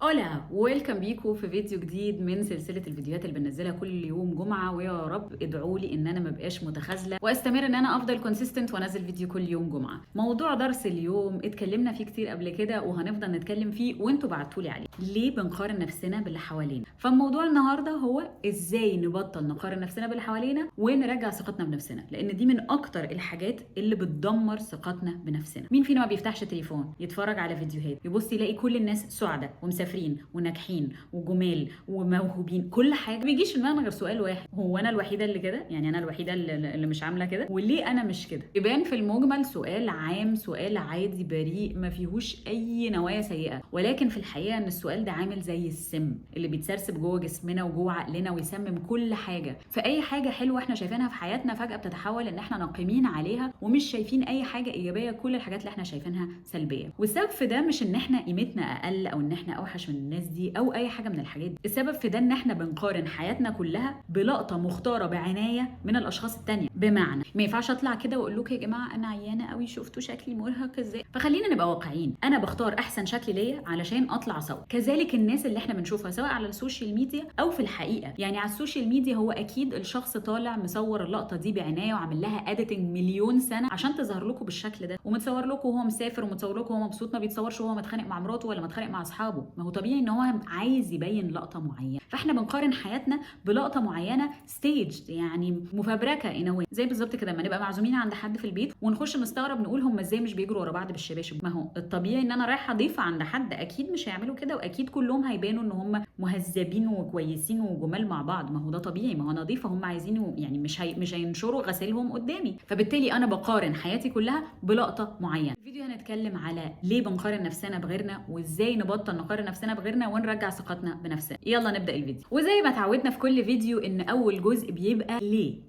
هولا ويلكم بيكم في فيديو جديد من سلسله الفيديوهات اللي بنزلها كل يوم جمعه، ويا رب ادعوا لي ان انا ما بقاش متخاذله واستمر ان انا افضل كونسيستنت وانزل فيديو كل يوم جمعه. موضوع درس اليوم اتكلمنا فيه كتير قبل كده وهنفضل نتكلم فيه وانتوا بعتوا لي عليه. ليه بنقارن نفسنا باللي حوالينا؟ فالموضوع النهارده هو ازاي نبطل نقارن نفسنا باللي حوالينا ونرجع ثقتنا بنفسنا، لان دي من اكتر الحاجات اللي بتدمر ثقتنا بنفسنا. مين فينا ما بيفتحش تليفون يتفرج على فيديوهات يبص يلاقي كل الناس سعداء ومسافرين وناجحين وجمال وموهوبين، كل حاجه ما بيجيش في دماغنا غير سؤال واحد: هو انا الوحيده اللي كده؟ يعني انا الوحيده اللي مش عامله كده؟ وليه انا مش كده؟ يبان في المجمل سؤال عام، سؤال عادي بريء ما فيهوش اي نوايا سيئه، ولكن في الحقيقه ان السؤال ده عامل زي السم اللي بيتسرسب جوه جسمنا وجوه عقلنا ويسمم كل حاجه. فاي حاجه حلوه احنا شايفينها في حياتنا فجاه بتتحول ان احنا ناقمين عليها ومش شايفين اي حاجه ايجابيه، كل الحاجات اللي احنا شايفينها سلبيه. والسبب في ده مش ان احنا قيمتنا اقل او ان احنا اوحش من الناس دي او اي حاجه من الحاجات دي، السبب في ده ان احنا بنقارن حياتنا كلها بلقطه مختاره بعنايه من الاشخاص التانية. بمعنى ما ينفعش اطلع كده واقول لكم يا جماعه انا عيانه قوي، شفتوا شكلي مرهق ازاي؟ فخلينا نبقى واقعيين، انا بختار احسن شكل ليا علشان اطلع سوا. كذلك الناس اللي احنا بنشوفها سواء على السوشيال ميديا او في الحقيقه، يعني على السوشيال ميديا هو اكيد الشخص طالع مصور اللقطه دي بعنايه وعامل لها اديتنج مليون سنه عشان تظهر لكم بالشكل ده، ومتصور لكم وهو مسافر ومتصور لكم وهو مبسوط، ما بيتصورش وهو متخانق مع مراته ولا متخانق مع اصحابه. ما هو طبيعي ان هو عايز يبين لقطه معينه، فاحنا بنقارن حياتنا بلقطه معينه ستيج، يعني مفبركه انوي، زي بالظبط كده لما نبقى معزومين عند حد في البيت ونخش نستغرب نقول هم ازاي مش بيجروا ورا بعض بالشباشب. ما هو الطبيعي ان انا رايحه ضيفه عند حد، اكيد مش هيعملوا كده واكيد كلهم هيبانوا ان هم مهذبين وكويسين وجمال مع بعض. ما هو ده طبيعي، ما هو انا ضيفه، هم عايزين يعني مش هينشروا غسيلهم قدامي، فبالتالي انا بقارن حياتي كلها بلقطه معينه. الفيديو هنتكلم على ليه بنقارن نفسنا بغيرنا وازاي نبطل نقارن نفسنا بغيرنا ونرجع ثقتنا بنفسنا. يلا نبدا الفيديو. وزي ما اتعودنا في كل فيديو ان اول جزء بيبقى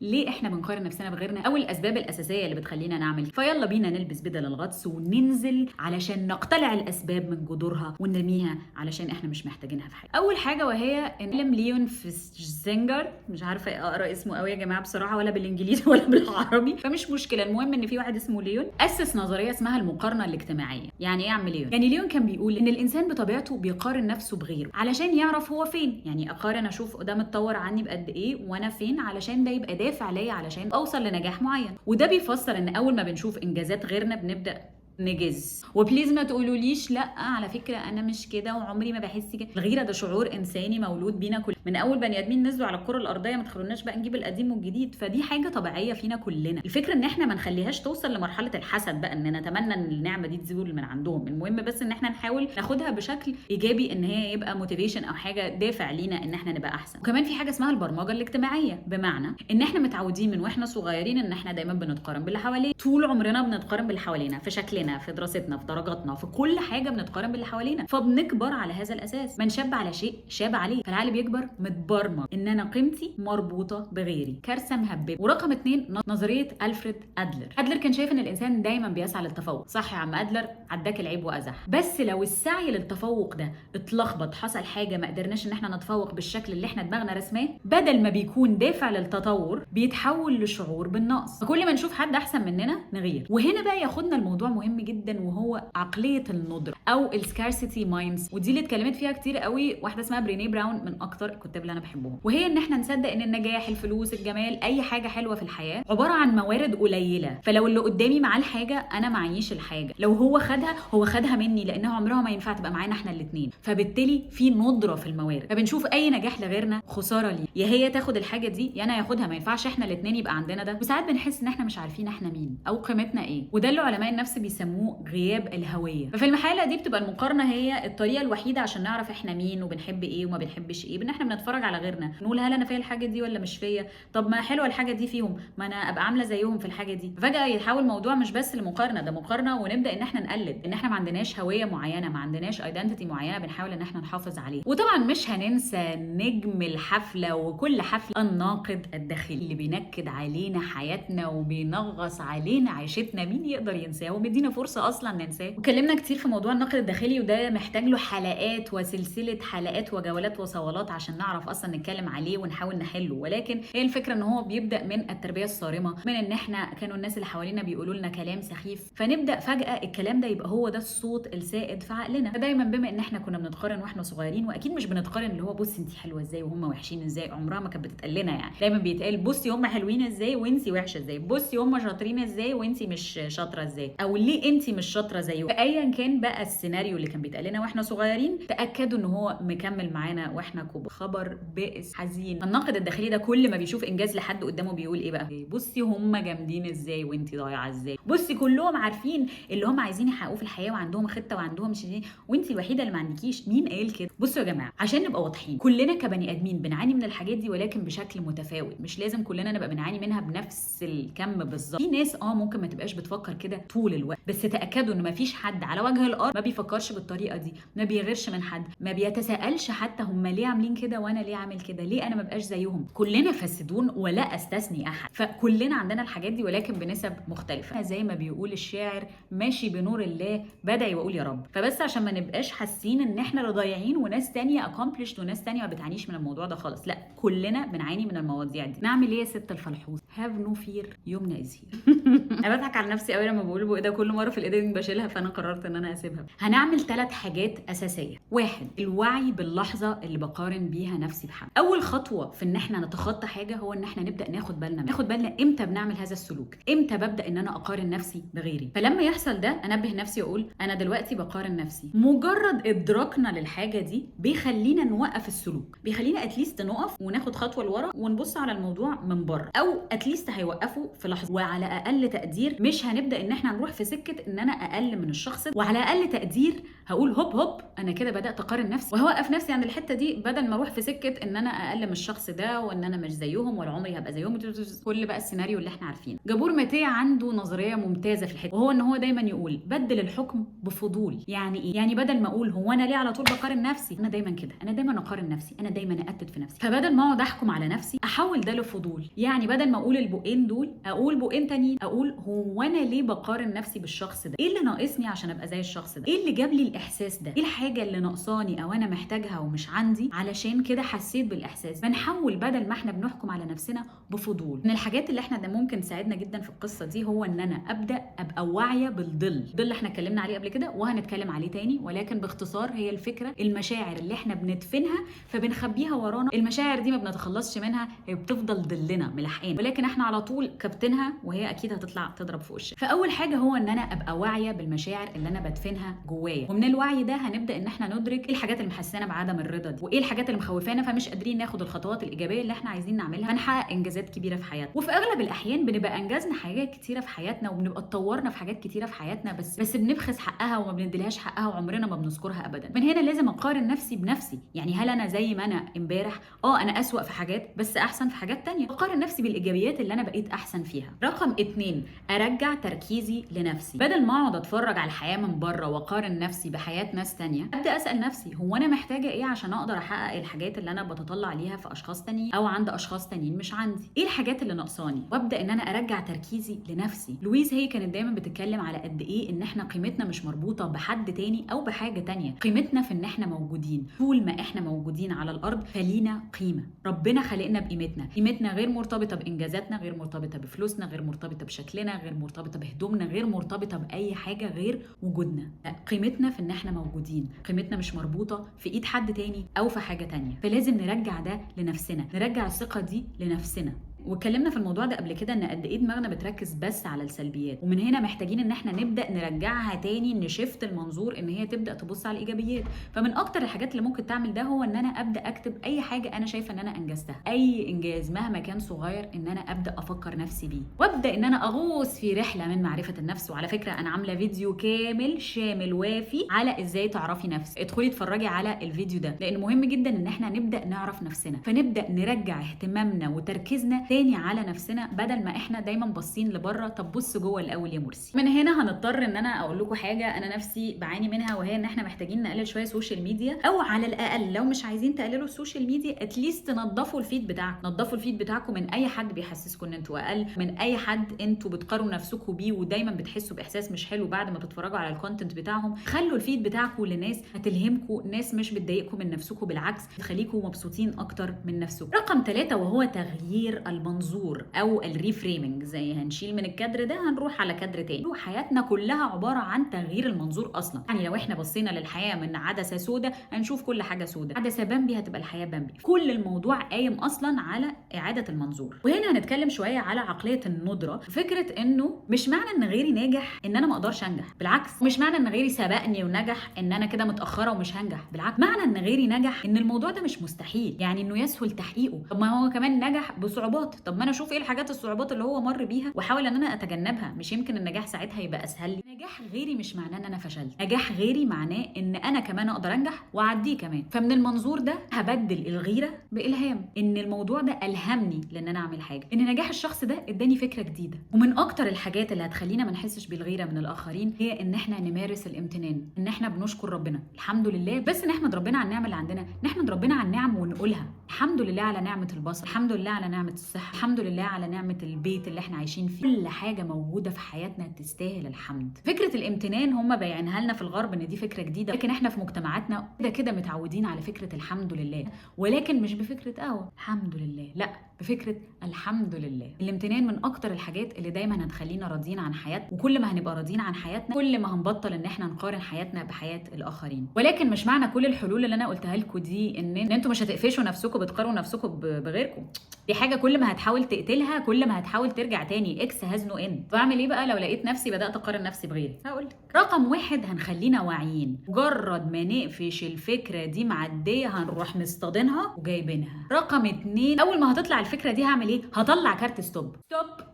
ليه احنا بنقارن نفسنا بغيرنا او الاسباب الاساسيه اللي بتخلينا نعمل. فيلا بينا نلبس بدل الغطس وننزل علشان نقتلع الاسباب من جذورها ونرميها علشان احنا مش محتاجينها في حاجه. اول حاجه وهي ان ليون فيسنجر، مش عارفه اقرا اسمه قوي يا جماعه بصراحه، ولا بالانجليزي ولا بالعربي، فمش مشكله، المهم ان في واحد اسمه ليون اسس نظريه اسمها المقارنه الاجتماعيه. يعني ايه يا عم ليون؟ يعني ليون كان بيقول ان الانسان بطبيعته بيقارن نفسه بغيره علشان يعرف هو فين. يعني اقارن اشوف ده متطور عني بقد ايه وانا فين، علشان ده يبقى دافع ليا علشان اوصل لنجاح معين. وده بيفسر ان اول ما بنشوف انجازات غيرنا بنبدا نجز. وبليز ما تقولوليش لا على فكره انا مش كده وعمري ما بحس كده. الغيره ده شعور انساني مولود بينا كل من اول بني ادمين نزلوا على الكره الارضيه، ما تخلوناش بقى نجيب القديم والجديد، فدي حاجه طبيعيه فينا كلنا. الفكره ان احنا ما نخليهاش توصل لمرحله الحسد بقى، ان نتمنى ان النعمه دي تزول من عندهم. المهم بس ان احنا نحاول ناخدها بشكل ايجابي، ان هي يبقى موتيفيشن او حاجه دافع لينا ان احنا نبقى احسن. وكمان في حاجه اسمها البرمجه الاجتماعيه، بمعنى ان احنا متعودين من واحنا صغيرين ان احنا دايما بنتقارن باللي حوالينا. طول عمرنا بنتقارن باللي حوالينا، في شكلنا، في دراستنا، في درجاتنا، في كل حاجه بنتقارن باللي حوالينا، فبنكبر على هذا الاساس. من شاب على شيء شاب عليه، فالعقل بيكبر متبرمج ان انا قيمتي مربوطه بغيري. كارثه مهببه. ورقم 2 نظريه الفريد ادلر. ادلر كان شايف ان الانسان دايما بيسعى للتفوق. صح يا عم ادلر، عداك العيب وازح. بس لو السعي للتفوق ده اتلخبط، حصل حاجه ما قدرناش ان احنا نتفوق بالشكل اللي احنا دماغنا رسماه، بدل ما بيكون دافع للتطور بيتحول لشعور بالنقص. فكل ما نشوف حد احسن مننا نغير. وهنا بقى ياخدنا الموضوع مهم جدا، وهو عقليه الندره او السكارسيتي مايندز، ودي اللي اتكلمت فيها كتير قوي واحده اسمها بريني براون، من اكتر الكتاب اللي انا بحبهم. وهي ان احنا نصدق ان النجاح، الفلوس، الجمال، اي حاجه حلوه في الحياه عباره عن موارد قليله. فلو اللي قدامي معاه الحاجه انا معيش الحاجه، لو هو خدها هو خدها مني، لانها عمرها ما ينفع تبقى معانا احنا الاثنين. فبالتالي في ندره في الموارد، فبنشوف اي نجاح لغيرنا خساره ليه. يا هي تاخد الحاجه دي يا انا ياخدها، ما ينفعش احنا الاثنين يبقى عندنا ده. وساعات بنحس ان احنا مش عارفين احنا مين او قيمتنا ايه، وده اللي علماء النفس بيسموه غياب الهويه. ففي الحاله دي بتبقى المقارنه هي الطريقه الوحيده عشان نعرف احنا مين وبنحب ايه وما بنحبش ايه. احنا بنتفرج على غيرنا نقول هل انا فيا الحاجه دي ولا مش فيا؟ طب ما حلوه الحاجه دي فيهم، ما انا ابقى عامله زيهم في الحاجه دي. فجاه يتحول الموضوع مش بس لمقارنه، ده مقارنه، ونبدا ان احنا نقلد، ان احنا ما عندناش هويه معينه، ما عندناش ايدنتيتي معينه بنحاول ان احنا نحافظ عليه. وطبعا مش هننسى نجم الحفله وكل حفله، الناقد الداخلي اللي بينكد علينا حياتنا وبينغص علينا عيشتنا. مين يقدر ينساه؟ ومدينا مدينا فرصه اصلا ننساه. واتكلمنا كتير في موضوع النقد الداخلي، وده محتاج له حلقات وسلسله حلقات وجولات وصولات عشان نعرف اصلا نتكلم عليه ونحاول نحله. ولكن هي الفكره ان هو بيبدا من التربيه الصارمه، من ان احنا كانوا الناس اللي حوالينا بيقولوا لنا كلام سخيف، فنبدا فجاه الكلام ده يبقى هو ده الصوت السائد في عقلنا. فدايما بما ان احنا كنا بنتقارن واحنا صغيرين، واكيد مش بنتقارن اللي هو بصي انت حلوه ازاي وهم وحشين ازاي، عمرها ما كانت بتتقال لنا. يعني دايما بيتقال بصي هم حلوين ازاي وانت وحشه ازاي، بصي هم شاطرين ازاي وانت مش شاطره ازاي، او ليه انت مش شاطره زيه. فايا كان بقى السيناريو اللي كان بيتقال لنا واحنا صغيرين، تاكدوا ان هو مكمل معانا واحنا كبار. خبر بائس حزين. الناقد الداخلي ده كل ما بيشوف انجاز لحد قدامه بيقول ايه بقى؟ بصي هم جامدين ازاي وانت ضايعه ازاي، بصي كلهم عارفين اللي هم عايزين يحققوه في الحياه وعندهم خطه وعندهم شيء وانت الوحيده اللي ما عندكيش. مين قال كده؟ بصوا يا جماعه، عشان نبقى واضحين، كلنا كبني ادمين بنعاني من الحاجات دي، ولكن بشكل متفاوت. مش لازم كلنا نبقى بنعاني منها بنفس الكم بالظبط. في ناس ممكن ما تبقاش بتفكر كده طول الوقت، بس تاكدوا ان ما فيش حد على وجه الارض ما بيفكرش بالطريقه دي، ما بيغيرش من حد، ما بيتساءلش حتى هم ليه عاملين كده وانا ليه عامل كده، ليه انا ما بقاش زيهم. كلنا فاسدون ولا استثني احد، فكلنا عندنا الحاجات دي ولكن بنسب مختلفه. زي ما بيقول الشاعر ماشي بنور الله بدعي واقول يا رب. فبس عشان ما نبقاش حاسين ان احنا اللي ضايعين وناس تانية accomplished وناس تانية ما بتعانيش من الموضوع ده خالص، لا كلنا بنعاني من المواضيع دي. نعمل ايه يا ست الفلحوص؟ هاف نو فير، يومنا از هير. انا بضحك على نفسي قوي لما بقول ده، كل مره في الايديتنج بشيلها، فانا قررت ان انا اسيبها. هنعمل 3 حاجات اساسيه. 1، الوعي باللحظه اللي بقارن بيها نفسي بحد. اول خطوه في ان احنا نتخطى حاجه هو ان احنا نبدا ناخد بالنا امتى بنعمل هذا السلوك، امتى ببدا ان انا اقارن نفسي بغيري. فلما يحصل ده انبه نفسي واقول انا دلوقتي بقارن نفسي. مجرد ادراكنا للحاجه دي بيخلينا نوقف السلوك، بيخلينا اتليست نقف وناخد خطوه لورا ونبص على الموضوع من بره، او اتليست هيوقفوا في لحظه. وعلى اقل تقدير مش هنبدا ان احنا نروح في سكه ان انا اقل من الشخص ده، وعلى اقل تقدير هقول هوب انا كده بدات اقارن نفسي، وهوقف نفسي عند الحته دي بدل ما اروح في سكه ان انا اقل من الشخص ده وان انا مش زيهم ولا عمري هبقى زيهم، كل بقى السيناريو اللي احنا عارفينه. جابور ماتيه عنده نظريه ممتازه في الحته، وهو ان هو دايما يقول بدل الحكم بفضول. يعني ايه؟ يعني بدل ما اقول هو انا ليه على طول بقارن نفسي، انا دايما كده، انا دايما اقارن نفسي، انا دايما اقتد في نفسي، فبدل ما اقعد احكم على نفسي احول ده لفضول. يعني بدل ما اقول البقين دول اقول بقين تانيين، اقول هو انا ليه بقارن نفسي بالشخص ده؟ ايه اللي ناقصني عشان ابقى زي الشخص ده؟ ايه اللي جاب لي الاحساس ده؟ ايه الحاجه اللي ناقصاني او انا محتاجها ومش عندي علشان كده حسيت بالاحساس؟ بنحول بدل ما احنا بنحكم على نفسنا بفضول. من الحاجات اللي احنا ده ممكن تساعدنا جدا في القصه دي هو ان انا ابدا ابقى واعيه بالظل. الظل احنا اتكلمنا عليه قبل كده وهنتكلم عليه تاني، ولكن باختصار هي الفكره المشاعر اللي احنا بندفنها فبنخبيها ورانا. المشاعر دي ما بنتخلصش منها، هي بتفضل ظلنا ملحقين، ولكن احنا على طول كابتنها وهي اكيد هتطلع تضرب في وشك. فاول حاجه هو ان انا ابقى واعيه بالمشاعر اللي انا بدفنها جوايا، ومن الوعي ده هنبدا ان احنا ندرك ايه الحاجات اللي محسسانا بعدم الرضا دي، وايه الحاجات اللي مخوفانا فمش قادرين ناخد الخطوات الايجابيه اللي احنا عايزين نعملها فنحقق انجازات كبيره في حياتنا. وفي اغلب الاحيان بنبقى انجزنا حاجات كتيره في حياتنا وبنبقى اتطورنا في حاجات كتيره في حياتنا، بس بنبخس حقها وما بنديلهاش حقها وعمرنا ما بنذكرها ابدا. من هنا لازم اقارن نفسي بنفسي. يعني هل انا زي ما انا امبارح؟ انا اسوأ في حاجات بس احسن في حاجات تانية. اقارن نفسي بالايجابيات اللي انا بقيت احسن فيها. رقم 2، ارجع تركيزي لنفسي. بدل ما اقعد اتفرج على الحياه من بره واقارن نفسي بحياه ناس تانية، ابدا اسال نفسي هو انا محتاجه ايه عشان اقدر احقق الحاجات اللي انا بتطلع ليها في اشخاص تانيين او عند اشخاص تانيين مش عندي. ايه الحاجات اللي ناقصاني؟ وابدا ان انا ارجع تركيزي لنفسي. لويز هي كانت دايما بتتكلم على قد ايه ان احنا قيمتنا مش مربوطه بحد تاني او بحاجه تانية. قيمتنا في ان احنا موجودين. طول ما احنا موجودين على الارض فلينا قيمه. ربنا خلقنا بقيمتنا. قيمتنا غير مرتبطه بانجازاتنا، غير مرتبطه بفلوسنا، غير مرتبطه بشكلنا، غير مرتبطه بهدومنا، غير مرتبطه باي حاجه غير وجودنا. قيمتنا في ان احنا موجودين. قيمتنا مش مربوطه في ايد حد تاني او في حاجه تانية. فلازم نرجع ده لنفسنا، نرجع الثقه دي لنفسنا. واتكلمنا في الموضوع ده قبل كده ان قد ايه دماغنا بتركز بس على السلبيات، ومن هنا محتاجين ان احنا نبدا نرجعها تاني، نشفت المنظور ان هي تبدا تبص على الايجابيات. فمن اكتر الحاجات اللي ممكن تعمل ده هو ان انا ابدا اكتب اي حاجه انا شايفه ان انا انجزتها، اي انجاز مهما كان صغير، ان انا ابدا افكر نفسي بيه وابدا ان انا اغوص في رحله من معرفه النفس. وعلى فكره انا عامله فيديو كامل شامل وافي على ازاي تعرفي نفسك، ادخلي اتفرجي على الفيديو ده لان مهم جدا ان احنا نبدا نعرف نفسنا، فنبدا نرجع اهتمامنا وتركيزنا تاني على نفسنا بدل ما احنا دايما باصين لبره. طب بص جوه الاول يا مرسي. من هنا هنضطر ان انا اقول لكم حاجه انا نفسي بعاني منها، وهي ان احنا محتاجين نقلل شويه سوشيال ميديا، او على الاقل لو مش عايزين تقللوا السوشيال ميديا اتليست تنظفوا الفيد بتاعكم. نظفوا الفيد بتاعكم من اي حد بيحسسكم ان انتوا اقل، من اي حد انتوا بتقارنوا نفسكم بيه ودايما بتحسوا باحساس مش حلو بعد ما تتفرجوا على الكونتنت بتاعهم. خلوا الفيد بتاعكم لناس هتلهمكم، ناس مش بتضايقكم من نفسكم، بالعكس تخليكم مبسوطين اكتر من نفسكم. رقم 3 وهو تغيير المنظور او الريفريمنج، زي هنشيل من الكادر ده هنروح على كادر تاني. حياتنا كلها عباره عن تغيير المنظور اصلا. يعني لو احنا بصينا للحياه من عدسه سوداء هنشوف كل حاجه سوداء، عدسه بامبي هتبقى الحياه بامبي. كل الموضوع قايم اصلا على اعاده المنظور. وهنا هنتكلم شويه على عقليه الندره، فكره انه مش معنى ان غيري ناجح ان انا ما اقدرش انجح، بالعكس. مش معنى ان غيري سبقني ونجح ان انا كده متاخره ومش هنجح، بالعكس. معنى ان غيري نجح ان الموضوع ده مش مستحيل، يعني انه يسهل تحقيقه. طب ما هو كمان نجح بصعوبات، طب ما انا اشوف ايه الحاجات الصعوبات اللي هو مر بيها واحاول ان انا اتجنبها، مش يمكن النجاح ساعتها يبقى اسهل لي. نجاح غيري مش معناه ان انا فشلت، نجاح غيري معناه ان انا كمان اقدر انجح واعديه كمان. فمن المنظور ده هبدل الغيره بالهام، ان الموضوع ده الهمني لان انا اعمل حاجه، ان نجاح الشخص ده اداني فكره جديده. ومن اكتر الحاجات اللي هتخلينا ما نحسش بالغيره من الاخرين هي ان احنا نمارس الامتنان، ان احنا بنشكر ربنا الحمد لله، بس نحمد ربنا على النعم اللي عندنا، نحمد ربنا على النعم ونقولها الحمد لله على نعمه البصر، الحمد لله على نعمه الصحه، الحمد لله على نعمه البيت اللي احنا عايشين فيه. كل حاجه موجوده في حياتنا تستاهل الحمد. فكره الامتنان هم بايعينها لنا في الغرب ان دي فكره جديده، لكن احنا في مجتمعاتنا كده متعودين على فكره الحمد لله، ولكن مش بفكره الحمد لله، لا، بفكره الحمد لله. الامتنان من اكتر الحاجات اللي دايما هتخلينا راضيين عن حياتنا، وكل ما هنبقى راضيين عن حياتنا كل ما هنبطل ان احنا نقارن حياتنا بحياه الاخرين. ولكن مش معنى كل الحلول اللي انا قلتها لكم دي ان انتوا مش هتقفشوا نفسكم بتقارنوا نفسكم بغيركم. دي حاجه كل ما هتحاول تقتلها كل ما هتحاول ترجع تاني. اكس هاز نو اند. بعمل ايه بقى لو لقيت نفسي بدات اقارن نفسي بغيري؟ هقول لك. رقم 1 هنخلينا واعيين، مجرد ما نقفش الفكره دي معديه هنروح مصطادينها وجايبينها. رقم 2 اول ما هتطلع الفكره دي هعمل ايه؟ هطلع كارت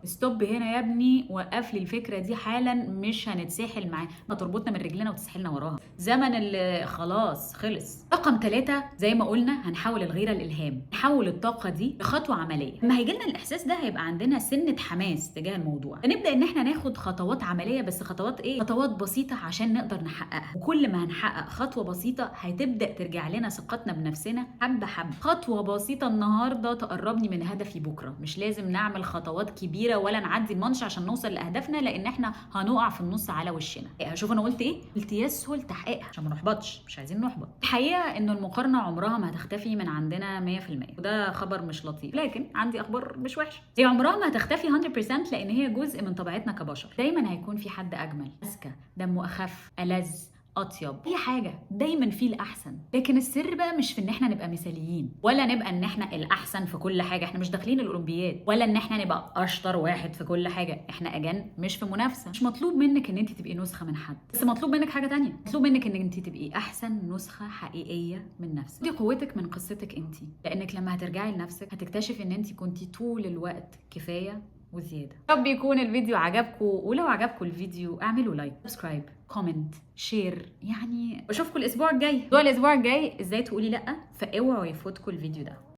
ستوب هنا يا ابني، وقف لي الفكره دي حالا، مش هنتسحل معاها، هتربطنا من رجلنا وتسحلنا وراها، زمن اللي خلاص خلص. رقم 3 زي ما قلنا هنحول الغيره لالهام، نحول الطاقه دي لخطوه عمليه. لما هيجي لنا الاحساس ده هيبقى عندنا سنه حماس تجاه الموضوع، فنبدا ان احنا ناخد خطوات عمليه. بس خطوات ايه؟ خطوات بسيطه عشان نقدر نحققها. وكل ما هنحقق خطوه بسيطه هتبدا ترجع لنا ثقتنا بنفسنا حبه حبه. خطوه بسيطه النهارده تقربني من هدفي بكره. مش لازم نعمل خطوات كبيره ولا نعدي المنش عشان نوصل لاهدافنا، لان احنا هنقع في النص على وشنا. شوف انا قلت ايه؟ قلت يسهل تحقيقها عشان ما نحبطش، مش عايزين نحبط. الحقيقه ان المقارنه عمرها ما هتختفي من عندنا 100%، وده خبر مش لطيف، لكن عندي اخبار مش وحشه. هي عمرها ما هتختفي 100% لان هي جزء من طبيعتنا كبشر. دايما هيكون في حد اجمل، اذكى، دمه اخف، ألذ، اطيب، اي حاجه دايما في الاحسن. لكن السر بقى مش في ان احنا نبقى مثاليين، ولا نبقى ان احنا الاحسن في كل حاجه. احنا مش داخلين الاولمبياد، ولا ان احنا نبقى اشطر واحد في كل حاجه. احنا اجان مش في منافسه. مش مطلوب منك ان انت تبقي نسخه من حد، بس مطلوب منك حاجه تانية. مطلوب منك ان انت تبقي احسن نسخه حقيقيه من نفسك. دي قوتك من قصتك انت، لانك لما هترجعي لنفسك هتكتشفي ان انت كنتي طول الوقت كفايه وزياده. رب يكون الفيديو عجبكم، ولو عجبكم الفيديو اعملوا لايك، سبسكرايب، كومنت، شير. يعني بشوفكم الاسبوع الجاي. الاسبوع الجاي ازاي تقولي لا، فاوعوا يفوتكم الفيديو ده.